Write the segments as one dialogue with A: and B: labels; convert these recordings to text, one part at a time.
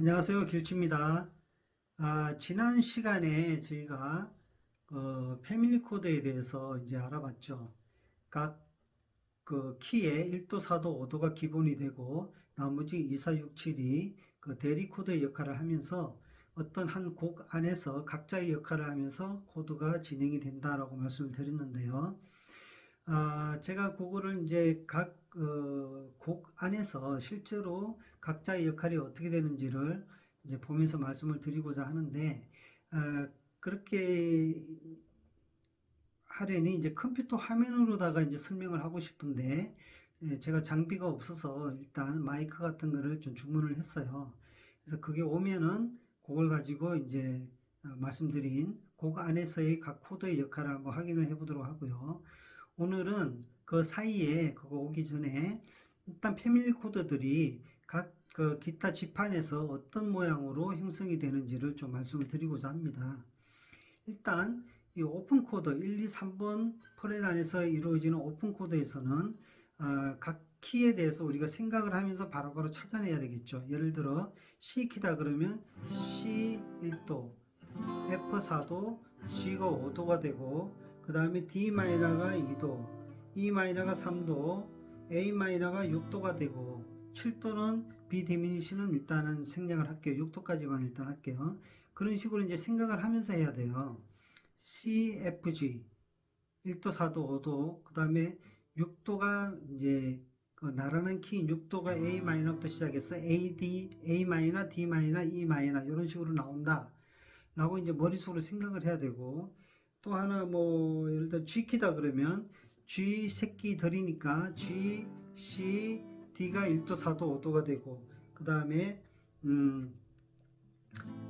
A: 안녕하세요. 길치입니다. 지난 시간에 저희가 패밀리 코드에 대해서 이제 알아봤죠. 각 그 키에 1도, 4도, 5도가 기본이 되고 나머지 2, 4, 6, 7이 그 대리 코드의 역할을 하면서 어떤 한 곡 안에서 각자의 역할을 하면서 코드가 진행이 된다라고 말씀을 드렸는데요. 제가 그거를 이제 각 곡 안에서 실제로 각자의 역할이 어떻게 되는지를 이제 보면서 말씀을 드리고자 하는데, 그렇게 하려니 이제 컴퓨터 화면으로다가 이제 설명을 하고 싶은데, 제가 장비가 없어서 일단 마이크 같은 거를 좀 주문을 했어요. 그래서 그게 오면은 그걸 가지고 이제 말씀드린 곡 안에서의 각 코드의 역할을 한번 확인을 해보도록 하고요. 오늘은 그 사이에 그거 오기 전에 일단 패밀리 코드들이 각 그 기타 지판에서 어떤 모양으로 형성이 되는지를 좀 말씀을 드리고자 합니다. 일단 이 오픈 코드 1, 2, 3번 퍼렛 안에서 이루어지는 오픈 코드에서는 각 키에 대해서 우리가 생각을 하면서 바로바로 찾아내야 되겠죠. 예를 들어 C 키다 그러면 C 1도, F 4도, G가 5도가 되고 그 다음에 D 마이너가 2도, E 마이너가 3도, A 마이너가 6도가 되고 7도는 B 디미니시는 일단은 생략을 할게요. 6도까지만 일단 할게요. 그런 식으로 이제 생각을 하면서 해야 돼요. C, F, G 1도, 4도, 5도 그 다음에 6도가 이제 그 나라는 키 6도가 A 마이너부터 시작해서 A, D, A 마이너, D 마이너, E 마이너 이런 식으로 나온다. 라고 이제 머릿속으로 생각을 해야 되고 또 하나 뭐 예를 들어 G 키다 그러면 G 새끼 들이니까 G, C, D가 1도, 4도, 5도가 되고 그 다음에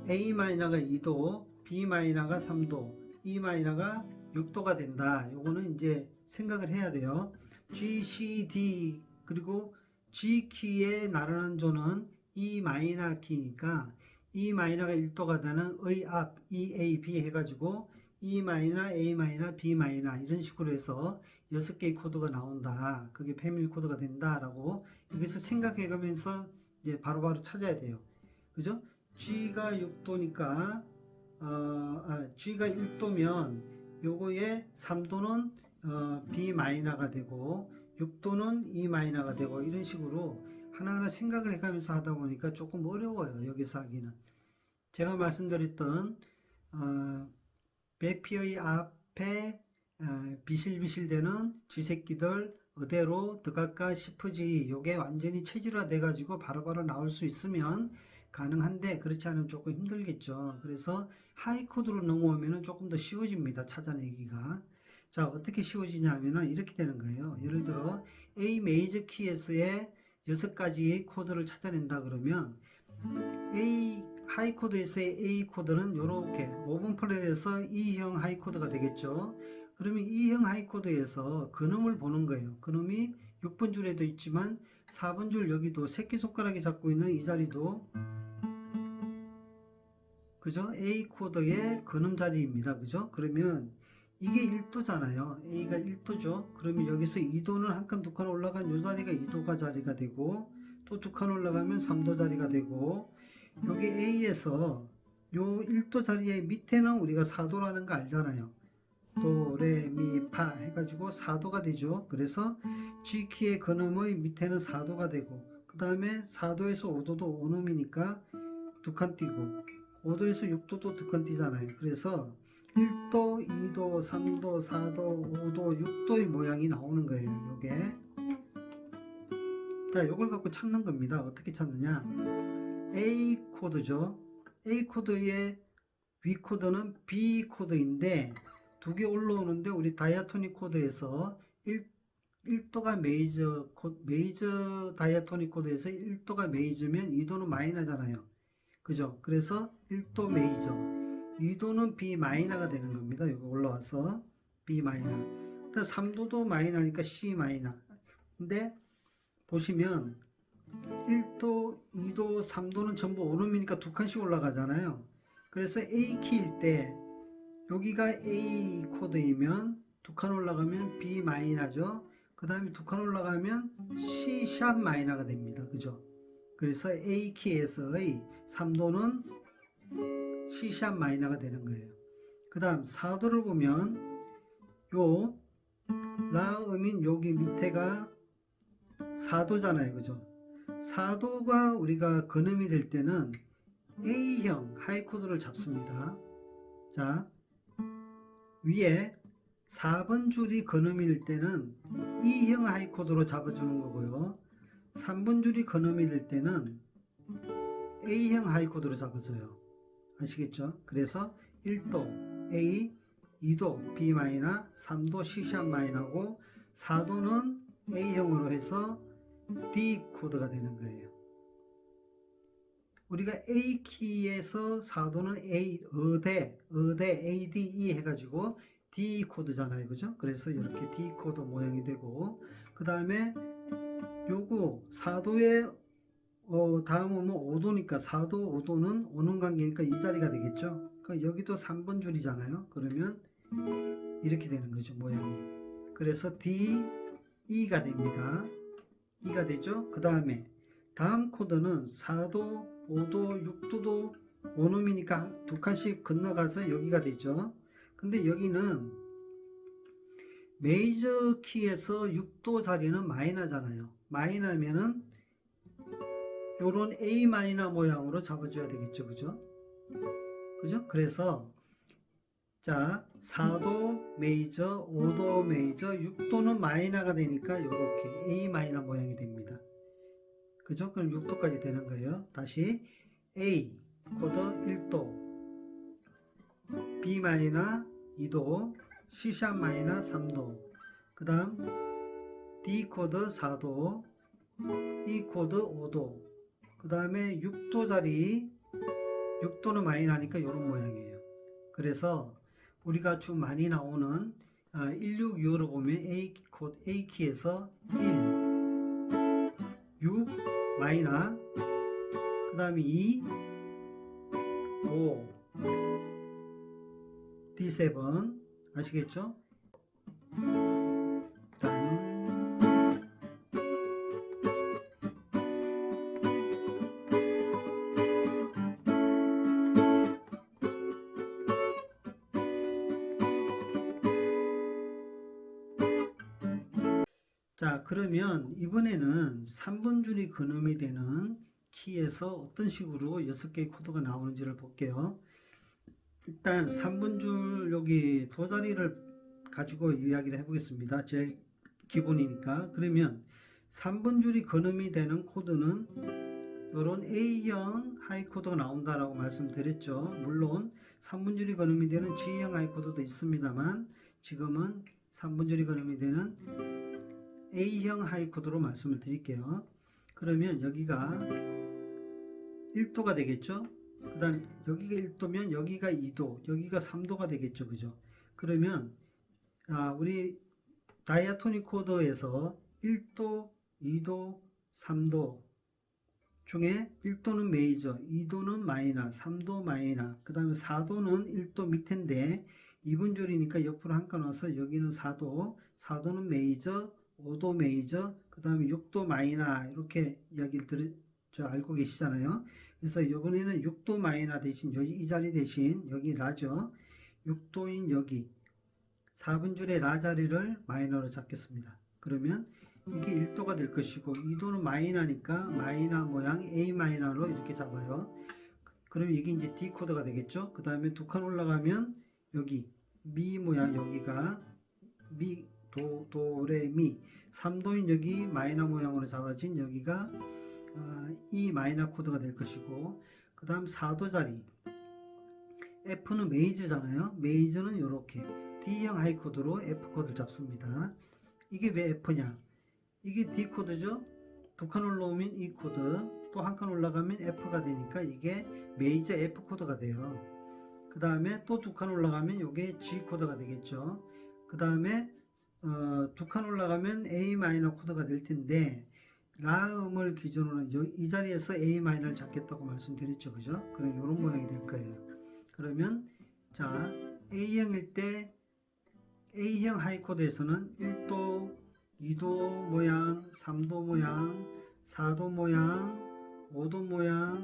A: A 마이너가 2도, B 마이너가 3도, E 마이너가 6도가 된다. 요거는 이제 생각을 해야 돼요. G, C, D 그리고 G 키의 나르는 조는 E 마이너 키니까 E 마이너가 1도가 되는 의 앞 E, A, B 해가지고 E 마이너, A 마이너, B 마이너 이런 식으로 해서 6개의 코드가 나온다. 그게 패밀리 코드가 된다라고 여기서 생각해 가면서 이제 바로바로 찾아야 돼요. 그죠? G가 6도니까 G가 1도면 요거의 3도는 B 마이너가 되고 6도는 E 마이너가 되고 이런 식으로 하나하나 생각을 해가면서 하다 보니까 조금 어려워요. 여기서 하기는. 제가 말씀드렸던 배피의 앞에 비실비실대는 쥐새끼들 어대로 들어갈까 싶으지 요게 완전히 체질화 돼 가지고 바로바로 나올 수 있으면 가능한데 그렇지 않으면 조금 힘들겠죠. 그래서 하이 코드로 넘어오면 조금 더 쉬워집니다. 찾아내기가. 자, 어떻게 쉬워지냐 하면은 이렇게 되는 거예요. 예를 들어 A 메이저 키에서의 6가지의 코드를 찾아낸다 그러면 A 하이 코드에서의 A 코드는 이렇게 5번 플랫에서 E형 하이 코드가 되겠죠. 그러면 E형 하이 코드에서 근음을 보는 거예요. 근음이 6번 줄에도 있지만 4번 줄 여기도 새끼손가락이 잡고 있는 이 자리도 그죠? A 코드의 근음 자리입니다. 그죠? 그러면 이게 1도잖아요. A가 1도죠. 그러면 여기서 2도는 한 칸, 두 칸 올라간 이 자리가 2도가 자리가 되고 또 두 칸 올라가면 3도 자리가 되고 여기 A에서 요 1도 자리에 밑에는 우리가 4도라는 거 알잖아요. 도, 레, 미, 파 해가지고 4도가 되죠. 그래서 G키의 근음의 밑에는 4도가 되고 그 다음에 4도에서 5도도 오음이니까 두 칸 띄고 5도에서 6도도 두 칸 띄잖아요. 그래서 1도, 2도, 3도, 4도, 5도, 6도의 모양이 나오는 거예요. 요게. 자, 요걸 갖고 찾는 겁니다. 어떻게 찾느냐? A 코드죠. A 코드의 위 코드는 B 코드인데 두 개 올라오는데 우리 다이아토닉 코드에서 1도가 메이저 다이아토닉 코드에서 1도가 메이저면 2도는 마이너잖아요. 그죠? 그래서 1도 메이저, 2도는 B 마이너가 되는 겁니다. 이거 올라와서 B 마이너. 3도도 마이너니까 C 마이너. 근데 보시면 1도, 2도, 3도는 전부 오음이니까 두 칸씩 올라가잖아요. 그래서 A 키일 때 여기가 A 코드이면 두 칸 올라가면 B 마이너죠. 그 다음에 두 칸 올라가면 C 샵 마이너가 됩니다. 그죠? 그래서 A 키에서의 3도는 C샵 마이너가 되는 거예요. 그 다음 4도를 보면 요 라 음인 여기 밑에가 4도잖아요. 그죠? 4도가 우리가 근음이 될 때는 A형 하이코드를 잡습니다. 자, 위에 4번 줄이 근음일 때는 E형 하이코드로 잡아주는 거고요. 3번 줄이 근음이 될 때는 A형 하이코드로 잡아줘요. 아시겠죠? 그래서 1도 A, 2도 B 마이너, 3도 C샵 마이너고 4도는 A형으로 해서 D 코드가 되는 거예요. 우리가 A 키에서 4도는 A, 의대, ADE 해가지고 D 코드잖아요. 그죠? 그래서 이렇게 D 코드 모양이 되고, 그 다음에 요거 4도에 다음 오면 5도니까 4도, 5도는 오는 관계니까 이 자리가 되겠죠. 그러니까 여기도 3번 줄이잖아요. 그러면 이렇게 되는 거죠. 모양이. 그래서 D, E가 됩니다. E가 되죠. 그 다음에 다음 코드는 4도, 5도, 6도도 원음이니까 두 칸씩 건너가서 여기가 되죠. 근데 여기는 메이저 키에서 6도 자리는 마이너잖아요. 마이너면은 요런 A 마이너 모양으로 잡아줘야 되겠죠. 그죠? 그죠? 그래서 자, 4도 메이저, 5도 메이저, 6도는 마이너가 되니까 이렇게 A 마이너 모양이 됩니다. 그죠? 그럼 6도까지 되는 거예요. 다시 A 코드 1도, B 마이너 2도, C 샵 마이너 3도, 그 다음 D 코드 4도, E 코드 5도, 그 다음에 6도 자리, 6도는 마이너니까 이런 모양이에요. 그래서 우리가 좀 많이 나오는 162로 보면 A 키에서 1, 6 마이너, 그 다음에 2, 5, D7 아시겠죠? 자, 그러면 이번에는 3번 줄이 근음이 되는 키에서 어떤 식으로 6개의 코드가 나오는지를 볼게요. 일단 3번 줄 여기 도 자리를 가지고 이야기를 해보겠습니다. 제일 기본이니까. 그러면 3번 줄이 근음이 되는 코드는 이런 A형 하이 코드가 나온다라고 말씀드렸죠. 물론 3번 줄이 근음이 되는 G형 하이 코드도 있습니다만 지금은 3번 줄이 근음이 되는 A형 하이 코드로 말씀을 드릴게요. 그러면 여기가 1도가 되겠죠. 그 다음 여기가 1도면 여기가 2도, 여기가 3도가 되겠죠. 그죠? 그러면 우리 다이아토닉 코드에서 1도, 2도, 3도 중에 1도는 메이저, 2도는 마이너, 3도 마이너, 그 다음에 4도는 1도 밑인데 2분 줄이니까 옆으로 한 칸 와서 여기는 4도, 4도는 메이저, 5도 메이저, 그 다음에 6도 마이너 이렇게 이야기를 알고 계시잖아요. 그래서 이번에는 6도 마이너 대신 여기 이 자리 대신 여기 라죠. 6도인 여기 4분 줄의 라 자리를 마이너로 잡겠습니다. 그러면 이게 1도가 될 것이고 2도는 마이너니까 마이너 모양 A 마이너로 이렇게 잡아요. 그러면 이게 이제 D 코드가 되겠죠. 그 다음에 두 칸 올라가면 여기 미 모양 여기가 미 도, 레, 미 3도인 여기 마이너 모양으로 잡아진 여기가 E 마이너 코드가 될 것이고 그 다음 4도 자리 F는 메이저잖아요. 메이저는 이렇게 D형 하이 코드로 F 코드를 잡습니다. 이게 왜 F냐? 이게 D 코드죠. 두 칸 올라오면 E 코드, 또 한 칸 올라가면 F가 되니까 이게 메이저 F 코드가 돼요. 그 다음에 또 두 칸 올라가면 이게 G 코드가 되겠죠. 그 다음에 두 칸 올라가면 A 마이너 코드가 될 텐데 라음을 기준으로 이 자리에서 A 마이너를 잡겠다고 말씀드렸죠. 그죠? 그럼 이런 모양이 될 거예요. 그러면 자 A형일 때 A형 하이 코드에서는 1도, 2도 모양, 3도 모양, 4도 모양, 5도 모양,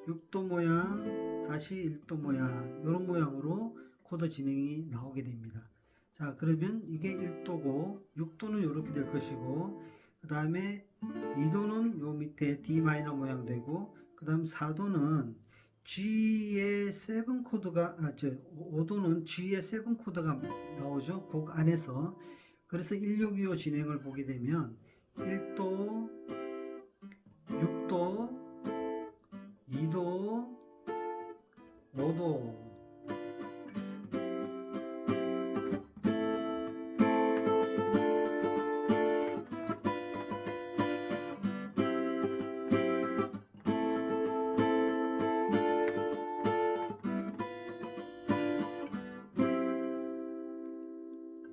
A: 6도 모양, 다시 1도 모양, 이런 모양으로 코드 진행이 나오게 됩니다. 자, 그러면 이게 1도고, 6도는 이렇게 될 것이고, 그 다음에 2도는 요 밑에 D 마이너 모양 되고, 그 다음 4도는 G의 7 코드가, 5도는 G의 7 코드가 나오죠. 곡 안에서. 그래서 1625 진행을 보게 되면 1도, 6도, 2도, 5도.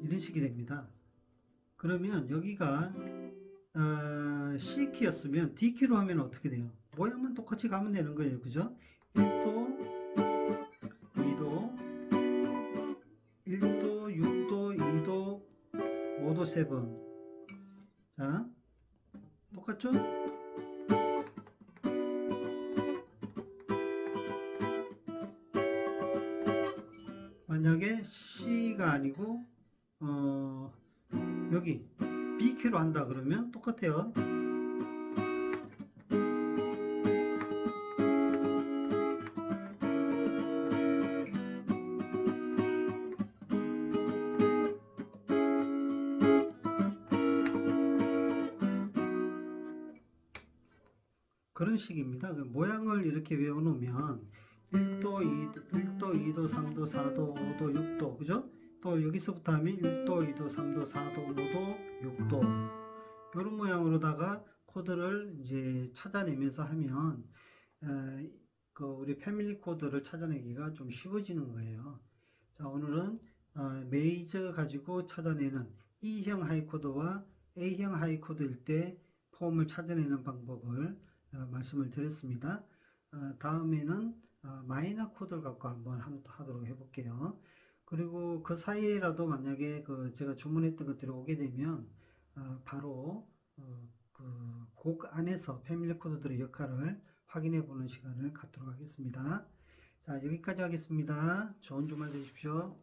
A: 이런 식이 됩니다. 그러면 여기가 C키였으면 D키로 하면 어떻게 돼요? 모양만 똑같이 가면 되는 거예요. 그죠? 1도, 2도, 1도, 6도, 2도, 5도 7. 자, 똑같죠? 만약에 C가 아니고 여기 B키로 한다 그러면 똑같아요. 그런 식입니다. 모양을 이렇게 외워놓으면 1도, 2도, 2도, 3도, 4도, 5도, 6도, 그죠? 또 여기서부터 하면 1도, 2도, 3도, 4도, 5도, 6도 이런 모양으로다가 코드를 이제 찾아내면서 하면 우리 패밀리 코드를 찾아내기가 좀 쉬워지는 거예요. 자, 오늘은 메이저 가지고 찾아내는 E형 하이 코드와 A형 하이 코드일 때 폼을 찾아내는 방법을 말씀을 드렸습니다. 다음에는 마이너 코드를 갖고 한번 하도록 해볼게요. 그리고 그 사이에라도 만약에 제가 주문했던 것들이 오게 되면 바로 그 곡 안에서 패밀리 코드들의 역할을 확인해 보는 시간을 갖도록 하겠습니다. 자, 여기까지 하겠습니다. 좋은 주말 되십시오.